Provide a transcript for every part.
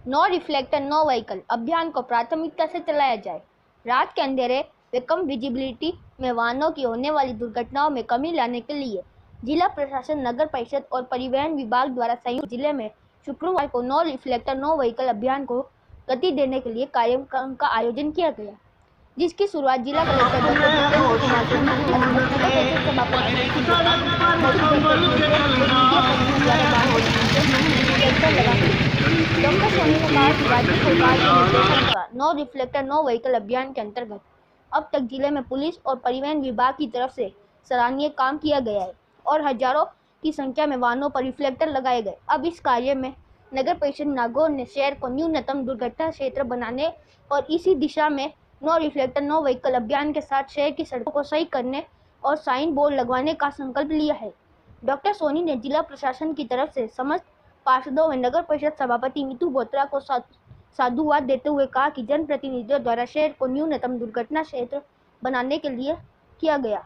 No reflector no vehicle अभियान को प्राथमिकता से चलाया जाए। रात के अंधेरे व कम विजिबिलिटी में वाहनों की होने वाली दुर्घटनाओं में कमी लाने के लिए जिला प्रशासन, नगर परिषद और परिवहन विभाग द्वारा संयुक्त जिले में शुक्रवार को नो रिफ्लेक्टर नो व्हीकल अभियान को गति देने के लिए कार्यक्रम का आयोजन किया गया, जिसकी शुरुआत जिला कलेक्टर डॉक्टर जितेंद्र कुमार सिंह की अध्यक्षता में डॉक्टर सोनी ने कहा कि राज्य सरकार के निर्देशानुसार नो रिफ्लेक्टर नो व्हीकल अभियान के अंतर्गत अब तक जिले में पुलिस और परिवहन विभाग की तरफ से सराहनीय काम किया गया है और हजारों की संख्या में वाहनों पर रिफ्लेक्टर लगाए गए। अब इस कार्य में नगर परिषद नागौर ने शहर को न्यूनतम दुर्घटना क्षेत्र बनाने और इसी दिशा में नो रिफ्लेक्टर नो व्हीकल अभियान के साथ शहर की सड़कों को सही करने और साइन बोर्ड लगवाने का संकल्प लिया है। डॉक्टर सोनी ने जिला प्रशासन की तरफ से समस्त पार्षदों व नगर परिषद सभापति मीतू बोत्रा को साधुवाद देते हुए कहा कि जनप्रतिनिधियों द्वारा शहर को न्यूनतम दुर्घटना क्षेत्र बनाने के लिए किया गया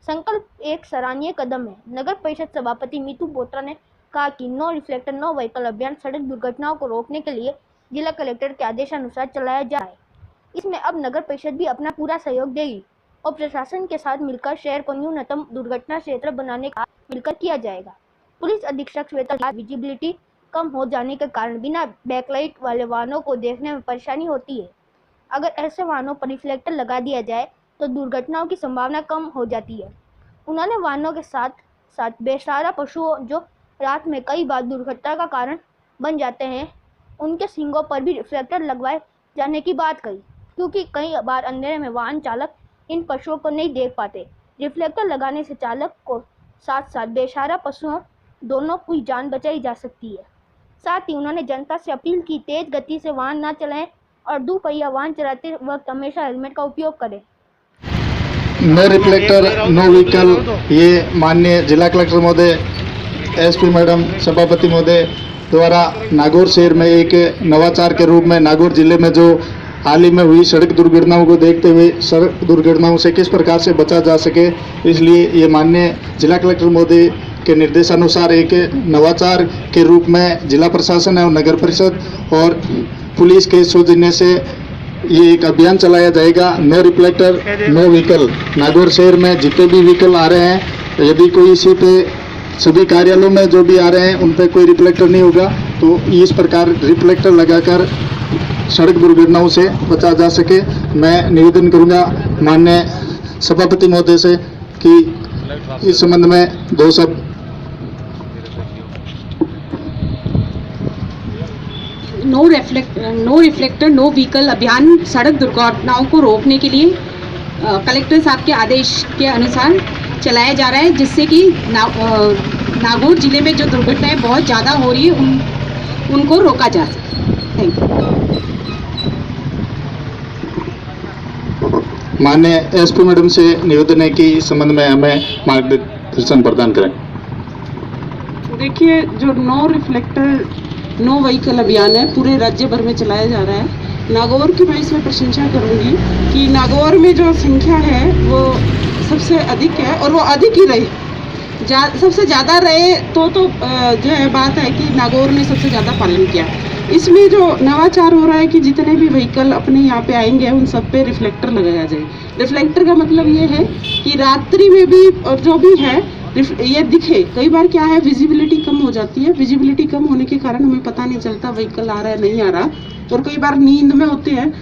संकल्प एक सराहनीय कदम है। नगर परिषद सभापति मीतू बोत्रा ने कहा कि नो रिफ्लेक्टर नो व्हीकल अभियान सड़क दुर्घटनाओं को रोकने के लिए जिला कलेक्टर के आदेशानुसार चलाया जा रहा है। इसमें अब नगर परिषद भी अपना पूरा सहयोग देगी और प्रशासन के साथ मिलकर शहर को न्यूनतम दुर्घटना क्षेत्र बनाने का मिलकर किया जाएगा। पुलिस अधीक्षक श्वेता, विजिबिलिटी कम हो जाने के कारण बिना बैकलाइट वाले वाहनों को देखने में परेशानी होती है। अगर ऐसे वाहनों पर रिफ्लेक्टर लगा दिया जाए तो दुर्घटनाओं की संभावना कम हो जाती है। उन्होंने वाहनों के साथ साथ बेसहारा पशुओं जो रात में कई बार दुर्घटना का कारण बन जाते हैं, उनके सींगों पर भी रिफ्लेक्टर लगवाए जाने की बात कही, क्योंकि कई बार अंधेरे में वाहन चालक इन पशुओं को नहीं देख पाते। रिफ्लेक्टर लगाने से चालक को साथ साथ बेसहारा पशुओं दोनों की जान बचाई जा सकती है। साथ ही उन्होंने जनता से अपील की तेज गति से वाहन न चलाएं और दुपहिया वाहन चलाते वक्त हमेशा हेलमेट का उपयोग करें। नो रिफ्लेक्टर नो व्हीकल, ये माननीय जिला कलेक्टर महोदय, एसपी मैडम, सभापति महोदय द्वारा नागौर शहर में एक नवाचार के रूप में नागौर जिले में जो हाल ही में हुई सड़क दुर्घटनाओं को देखते हुए सड़क दुर्घटनाओं से किस प्रकार से बचा जा सके, इसलिए ये माननीय जिला कलेक्टर महोदय के निर्देशानुसार एक नवाचार के रूप में जिला प्रशासन और नगर परिषद और पुलिस के सौजन्य से ये एक अभियान चलाया जाएगा। No reflector no vehicle. Nagaur शहर में जितने भी व्हीकल आ रहे हैं, यदि कोई इसी पे सभी कार्यालयों में जो भी आ रहे हैं उन पे कोई रिफ्लेक्टर नहीं होगा तो इस प्रकार रिफ्लेक्टर लगाकर सड़क दुर्घटनाओं से बचा जा सके। मैं निवेदन करूंगा माननीय सभापति महोदय से कि इस संबंध में दो शब्द। नो रिफ्लेक्टर नो व्हीकल अभियान सड़क दुर्घटनाओं को रोकने के लिए कलेक्टर साहब के आदेश के अनुसार चलाया जा रहा है, जिससे कि नागौर जिले में जो दुर्घटनाएं बहुत ज़्यादा हो रही है उनको रोका जा सके। Thank you. माननीय एसपी मैडम से निवेदन है कि इस संबंध में हमें मार्गदर्शन प्रदान करें। देखिए, जो नो रिफ्लेक्टर नो व्हीकल अभियान है पूरे राज्य भर में चलाया जा रहा है। नागौर की मैं इसमें प्रशंसा करूंगी कि नागौर में जो संख्या है वो सबसे अधिक है और वो अधिक ही रहे, सबसे ज़्यादा रहे तो जो है बात है कि नागौर ने सबसे ज़्यादा पालन किया। इसमें जो नवाचार हो रहा है कि जितने भी व्हीकल अपने यहाँ पे आएंगे उन सब पे रिफ्लेक्टर लगाया जाए। रिफ्लेक्टर का मतलब ये है कि रात्रि में भी और जो भी है ये दिखे। कई बार क्या है, विजिबिलिटी कम हो जाती है, विजिबिलिटी कम होने के कारण हमें पता नहीं चलता व्हीकल आ रहा है नहीं आ रहा, और कई बार नींद में होते हैं।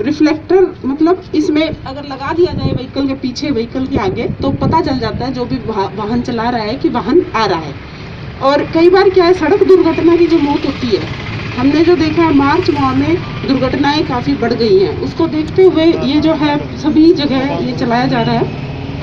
रिफ्लेक्टर मतलब इसमें अगर लगा दिया जाए व्हीकल के पीछे, व्हीकल के आगे, तो पता चल जाता है जो भी वाहन चला रहा है कि वाहन आ रहा है। और कई बार क्या है, सड़क दुर्घटना की जो मौत होती है, हमने जो देखा है मार्च माह में दुर्घटनाएं काफ़ी बढ़ गई हैं। उसको देखते हुए ये जो है सभी जगह ये चलाया जा रहा है।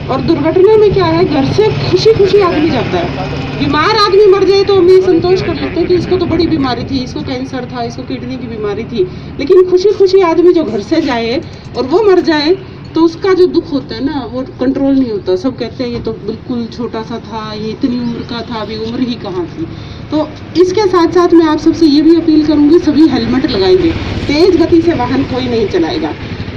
और दुर्घटना में क्या है, घर से खुशी खुशी आदमी जाता है। बीमार आदमी मर जाए तो हम ये संतोष कर लेते हैं कि इसको तो बड़ी बीमारी थी, इसको कैंसर था, इसको किडनी की बीमारी थी, लेकिन खुशी खुशी आदमी जो घर से जाए और वो मर जाए तो उसका जो दुख होता है ना, वो कंट्रोल नहीं होता। सब कहते हैं ये तो बिल्कुल छोटा सा था, ये इतनी उम्र का था, अभी उम्र ही कहाँ थी। तो इसके साथ साथ मैं आप सबसे ये भी अपील करूँगी, सभी हेलमेट लगाएंगे, तेज गति से वाहन कोई नहीं चलाएगा।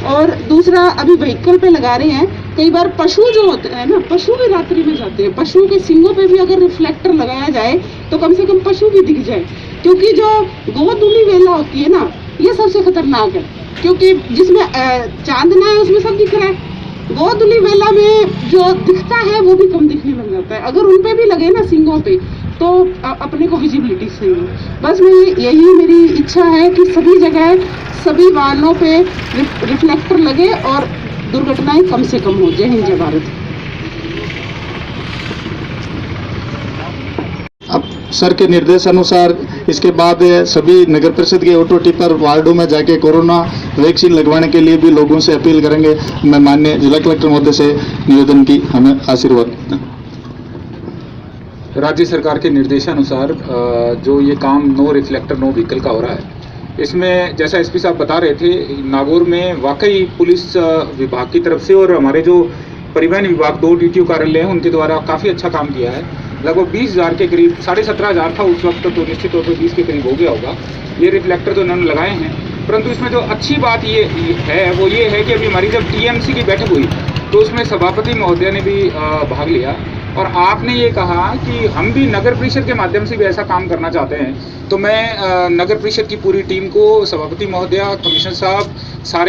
और दूसरा, अभी व्हीकल पे लगा रहे हैं, कई बार पशु जो होते हैं ना, पशु भी रात्रि में जाते हैं, पशुओं के सींगों पे भी अगर रिफ्लेक्टर लगाया जाए तो कम से कम पशु भी दिख जाए। क्योंकि जो गोधूली वेला होती है ना, ये सबसे खतरनाक है, क्योंकि जिसमें चांदना है उसमें सब दिख रहा है। गोधूली वेला में जो दिखता है वो भी कम दिखने लग जाता है। अगर उन पे भी लगे ना सिंगों पे, तो अपने को विजिबिलिटी सही है। बस मैं यही मेरी इच्छा है कि सभी जगह सभी वाहनों पे रिफ्लेक्टर लगे और दुर्घटनाएं कम से कम हो। जय हिंद, जय भारत। अब सर के निर्देशानुसार इसके बाद सभी नगर परिषद के ऑटो टिपर वार्डों में जाके कोरोना वैक्सीन लगवाने के लिए भी लोगों से अपील करेंगे। मैं माननीय जिला कलेक्टर महोदय से निवेदन की हमें आशीर्वाद। राज्य सरकार के निर्देशानुसार जो ये काम नो रिफ्लेक्टर नो व्हीकल का हो रहा है, इसमें जैसा एसपी साहब बता रहे थे, नागौर में वाकई पुलिस विभाग की तरफ से और हमारे जो परिवहन विभाग 2 DTO कार्यालय हैं उनके द्वारा काफ़ी अच्छा काम किया है। लगभग 20,000 के करीब, 17,500 था उस वक्त, तो निश्चित तौर पर 20 के करीब हो गया होगा। ये रिफ्लेक्टर तो इन्होंने लगाए हैं, परंतु इसमें जो अच्छी बात ये है वो ये है कि अभी हमारी जब TMC की बैठक हुई तो उसमें सभापति महोदय ने भी भाग लिया और आपने ये कहा कि हम भी नगर परिषद के माध्यम से भी ऐसा काम करना चाहते हैं। तो मैं नगर परिषद की पूरी टीम को, सभापति महोदया, कमिश्नर साहब,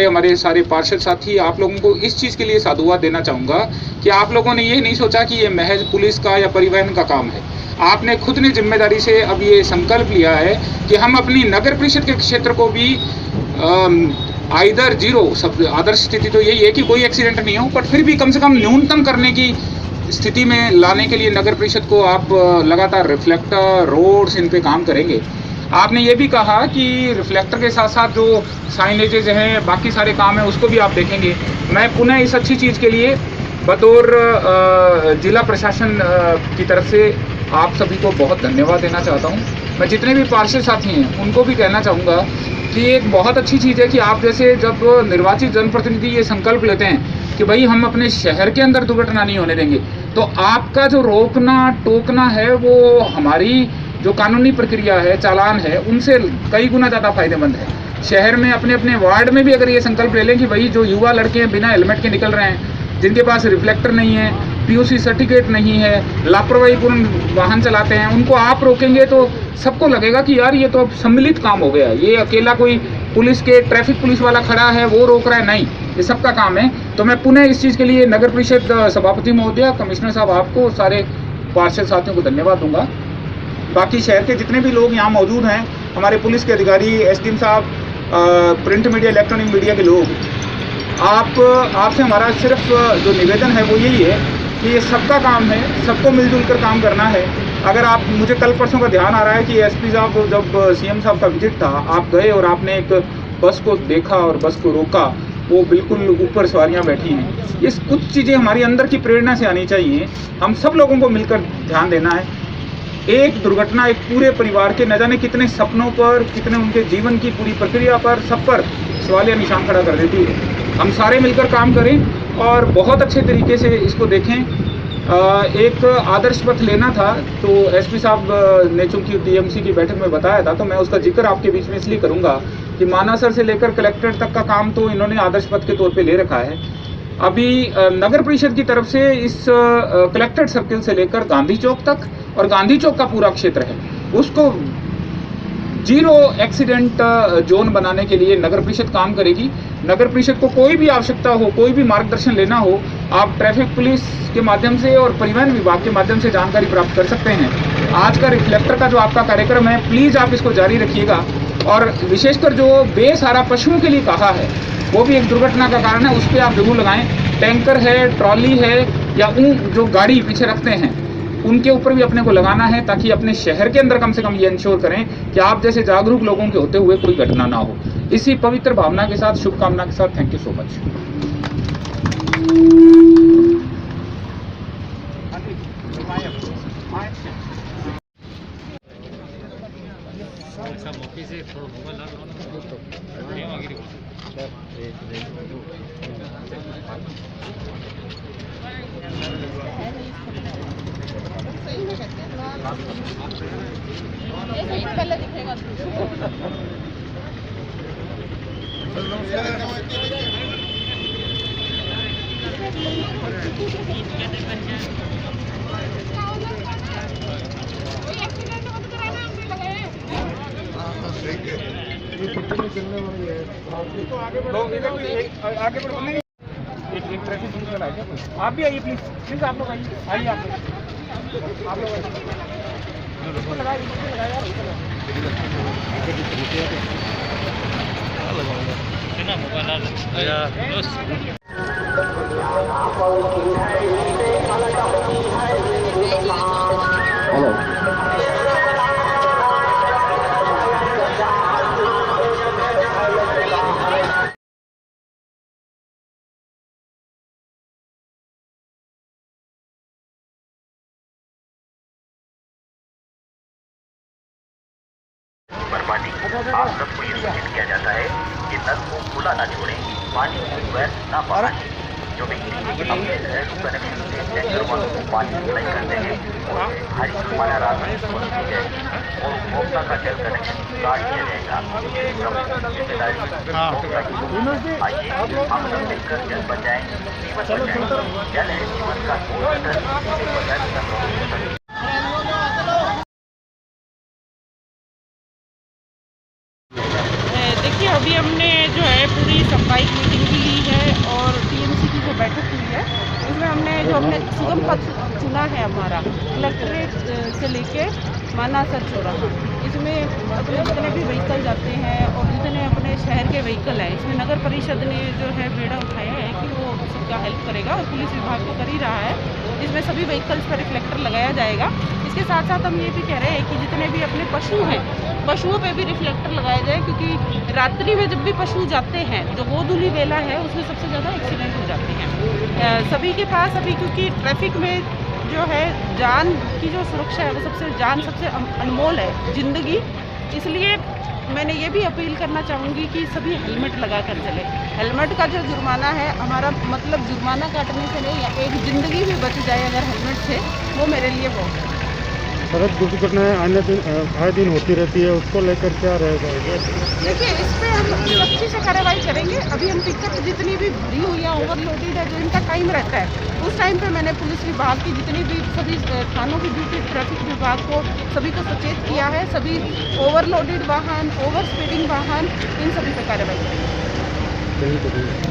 हमारे सारे पार्षद साथी, आप लोगों को इस चीज़ के लिए साधुवाद देना चाहूँगा कि आप लोगों ने ये नहीं सोचा कि ये महज पुलिस का या परिवहन का काम है। आपने खुद ने जिम्मेदारी से अब ये संकल्प लिया है कि हम अपनी नगर परिषद के क्षेत्र को भी आइदर जीरो, सब आदर्श स्थिति तो यही है कि कोई एक्सीडेंट नहीं हो, बट फिर भी कम से कम न्यूनतम करने की स्थिति में लाने के लिए नगर परिषद को आप लगातार रिफ्लेक्टर, रोड्स, इन पे काम करेंगे। आपने ये भी कहा कि रिफ्लेक्टर के साथ साथ जो साइनेजेज हैं, बाकी सारे काम हैं, उसको भी आप देखेंगे। मैं पुनः इस अच्छी चीज़ के लिए बतौर जिला प्रशासन की तरफ से आप सभी को बहुत धन्यवाद देना चाहता हूँ। मैं जितने भी पार्षद साथी हैं उनको भी कहना चाहूँगा कि एक बहुत अच्छी चीज़ है कि आप जैसे जब निर्वाचित जनप्रतिनिधि ये संकल्प लेते हैं कि भाई हम अपने शहर के अंदर दुर्घटना नहीं होने देंगे, तो आपका जो रोकना टोकना है वो हमारी जो कानूनी प्रक्रिया है, चालान है, उनसे कई गुना ज़्यादा फायदेमंद है। शहर में अपने अपने वार्ड में भी अगर ये संकल्प ले लें कि भाई जो युवा लड़के हैं बिना हेलमेट के निकल रहे हैं, जिनके पास रिफ्लेक्टर नहीं है, POC सर्टिफिकेट नहीं है, लापरवाहीपूर्ण वाहन चलाते हैं, उनको आप रोकेंगे तो सबको लगेगा कि यार ये तो अब सम्मिलित काम हो गया, ये अकेला कोई पुलिस के ट्रैफिक पुलिस वाला खड़ा है वो रोक रहा है, नहीं, ये सबका काम है। तो मैं पुनः इस चीज़ के लिए नगर परिषद सभापति महोदय, कमिश्नर साहब, आपको, सारे पार्षद साथियों को धन्यवाद दूंगा। बाकी शहर के जितने भी लोग यहाँ मौजूद हैं, हमारे पुलिस के अधिकारी, SDM साहब, प्रिंट मीडिया, इलेक्ट्रॉनिक मीडिया के लोग, आपसे हमारा सिर्फ जो निवेदन है वो यही है कि ये सबका काम है, सबको मिलजुल कर काम करना है। अगर आप, मुझे कल परसों का ध्यान आ रहा है कि SP साहब जब CM साहब का विजिट था, आप गए और आपने एक बस को देखा और बस को रोका, वो बिल्कुल ऊपर सवारियां बैठी हैं। ये कुछ चीज़ें हमारी अंदर की प्रेरणा से आनी चाहिए, हम सब लोगों को मिलकर ध्यान देना है। एक दुर्घटना एक पूरे परिवार के न जाने कितने सपनों पर, कितने उनके जीवन की पूरी प्रक्रिया पर, सब पर सवालिया निशान खड़ा कर देती है। हम सारे मिलकर काम करें और बहुत अच्छे तरीके से इसको देखें। एक आदर्श पथ लेना था तो SP साहब ने चूँकि TMC की बैठक में बताया था, तो मैं उसका जिक्र आपके बीच में इसलिए करूँगा कि मानासर से लेकर कलेक्ट्रेट तक का काम तो इन्होंने आदर्श पथ के तौर पे ले रखा है। अभी नगर परिषद की तरफ से इस कलेक्ट्रेट सर्किल से लेकर गांधी चौक तक, और गांधी चौक का पूरा क्षेत्र है, उसको जीरो एक्सीडेंट जोन बनाने के लिए नगर परिषद काम करेगी। नगर परिषद को कोई भी आवश्यकता हो, कोई भी मार्गदर्शन लेना हो, आप ट्रैफिक पुलिस के माध्यम से और परिवहन विभाग के माध्यम से जानकारी प्राप्त कर सकते हैं। आज का रिफ्लेक्टर का जो आपका कार्यक्रम है, प्लीज़ आप इसको जारी रखिएगा। और विशेषकर जो बेसहारा पशुओं के लिए कहा है, वो भी एक दुर्घटना का कारण है, उस पर आप जरूर लगाएं। टैंकर है, ट्रॉली है, या जो गाड़ी पीछे रखते हैं, उनके ऊपर भी अपने को लगाना है, ताकि अपने शहर के अंदर कम से कम ये इंश्योर करें कि आप जैसे जागरूक लोगों के होते हुए कोई घटना ना हो। इसी पवित्र भावना के साथ, शुभकामना के साथ, थैंक यू सो मच। कोई एक्सीडेंट मत कराना, हमने लगाए। एक ट्रैफिक पुलिस वाला है क्या? आप भी आइए प्लीज, प्लीज आप लोग आइए आप लोग बर्बादी आप सबको ये सूचित किया जाता है कि नल को खुला ना छोड़ें, पानी की व्यर्थ ना बहाएं। जो व्यक्ति अपने घरेलू कनेक्शन से टैंकर वालों को पानी सप्लाई करते हैं उनसे हरियाणा राशि वसूल की जाएगी और उपभोक्ता का जल कनेक्शन काट दिया जाएगा। जिम्मेदारी उपभोक्ता की होगी। आइए हम सब मिलकर जल बचाएं, जीवन बचाएं। जल है जीवन का मूल तंत्र, इसे बचाने का प्रयास करें। देखिए, अभी हमने जो है पूरी साप्ताहिक मीटिंग भी ली है और टीएमसी की जो बैठक हुई है उसमें हमने जो अपने सुगम पथ चुना है हमारा कलेक्ट्रेट से लेके मानासर चौराहा, इसमें अपने जितने भी व्हीकल जाते हैं और जितने अपने शहर के व्हीकल हैं, इसमें नगर परिषद ने जो है बेड़ा उठाया है कि वो सबका हेल्प करेगा और पुलिस विभाग तो कर ही रहा है। इसमें सभी व्हीकल्स पर रिफ्लेक्टर लगाया जाएगा। इसके साथ साथ हम ये भी कह रहे हैं कि जितने भी अपने पशु हैं, पशुओं पे भी रिफ्लेक्टर लगाया जाए, क्योंकि रात्रि में जब भी पशु जाते हैं, जो गोधूली वेला है उसमें सबसे ज़्यादा एक्सीडेंट हो जाते हैं सभी के पास अभी, क्योंकि ट्रैफिक में जो है जान की जो सुरक्षा है वो सबसे अनमोल है, ज़िंदगी। इसलिए मैंने ये भी अपील करना चाहूँगी कि सभी हेलमेट लगा कर चले। हेलमेट का जो जुर्माना है, हमारा मतलब जुर्माना काटने से नहीं है, एक ज़िंदगी भी बच जाए अगर हेलमेट से, वो मेरे लिए बहुत है। सड़क दुर्घटनाएं आए दिन होती रहती है, उसको लेकर क्या रहेगा? देखिए, इस पर हम सख्ती से कार्रवाई करेंगे। अभी हम पिकअप जितनी भी भरी हुई है, ओवरलोडेड है, जो इनका टाइम रहता है उस टाइम पे मैंने पुलिस विभाग की जितनी भी सभी थानों की ड्यूटी ट्रैफिक विभाग को सभी को सचेत किया है। सभी ओवरलोडेड वाहन, ओवर स्पीडिंग वाहन, इन सभी पर कार्रवाई करेंगे।